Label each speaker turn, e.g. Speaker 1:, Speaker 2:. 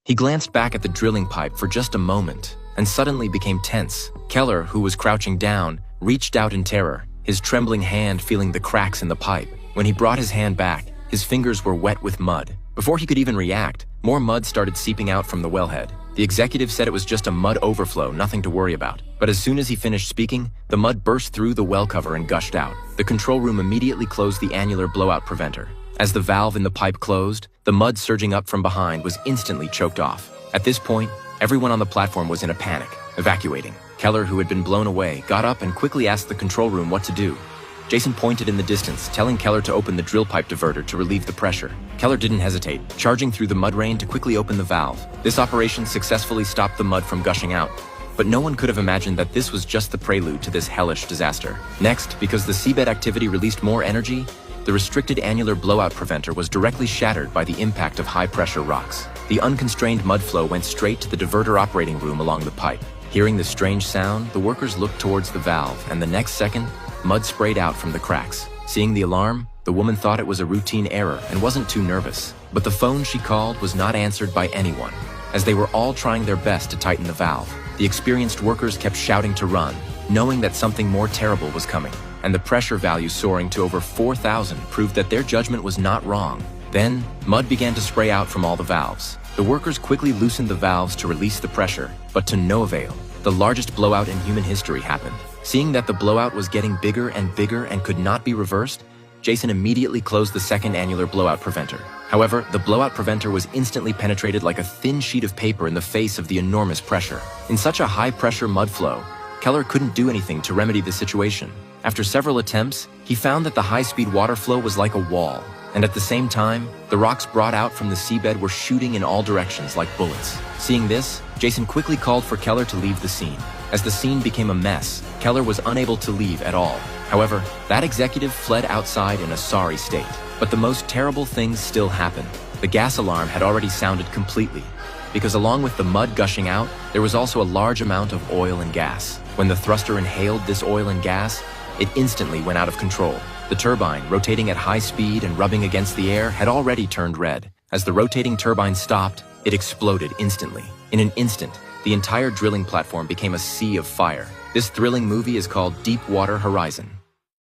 Speaker 1: He glanced back at the drilling pipe for just a moment and suddenly became tense. Keller, who was crouching down, reached out in terror, his trembling hand feeling the cracks in the pipe. When he brought his hand back, his fingers were wet with mud. Before he could even react, more mud started seeping out from the wellhead. The executive said it was just a mud overflow, nothing to worry about. But as soon as he finished speaking, the mud burst through the well cover and gushed out. The control room immediately closed the annular blowout preventer. As the valve in the pipe closed, the mud surging up from behind was instantly choked off. At this point, everyone on the platform was in a panic, evacuating. Keller, who had been blown away, got up and quickly asked the control room what to do. Jason pointed in the distance, telling Keller to open the drill pipe diverter to relieve the pressure. Keller didn't hesitate, charging through the mud rain to quickly open the valve. This operation successfully stopped the mud from gushing out. But no one could have imagined that this was just the prelude to this hellish disaster. Next, because the seabed activity released more energy, the restricted annular blowout preventer was directly shattered by the impact of high-pressure rocks. The unconstrained mud flow went straight to the diverter operating room along the pipe. Hearing the strange sound, the workers looked towards the valve, and the next second, mud sprayed out from the cracks. Seeing the alarm, the woman thought it was a routine error and wasn't too nervous. But the phone she called was not answered by anyone, as they were all trying their best to tighten the valve. The experienced workers kept shouting to run, knowing that something more terrible was coming, and the pressure value soaring to over 4,000 proved that their judgment was not wrong. Then, mud began to spray out from all the valves. The workers quickly loosened the valves to release the pressure, but to no avail. The largest blowout in human history happened. Seeing that the blowout was getting bigger and could not be reversed, Jason immediately closed the second annular blowout preventer. However, the blowout preventer was instantly penetrated like a thin sheet of paper in the face of the enormous pressure. In such a high-pressure mud flow, Keller couldn't do anything to remedy the situation. After several attempts, he found that the high-speed water flow was like a wall, and at the same time, the rocks brought out from the seabed were shooting in all directions like bullets. Seeing this, Jason quickly called for Keller to leave the scene. As the scene became a mess, Keller was unable to leave at all. However, that executive fled outside in a sorry state. But the most terrible things still happened. The gas alarm had already sounded completely, because along with the mud gushing out, there was also a large amount of oil and gas. When the thruster inhaled this oil and gas, it instantly went out of control. The turbine, rotating at high speed and rubbing against the air, had already turned red. As the rotating turbine stopped, it exploded instantly. In an instant, the entire drilling platform became a sea of fire. This thrilling movie is called Deepwater Horizon.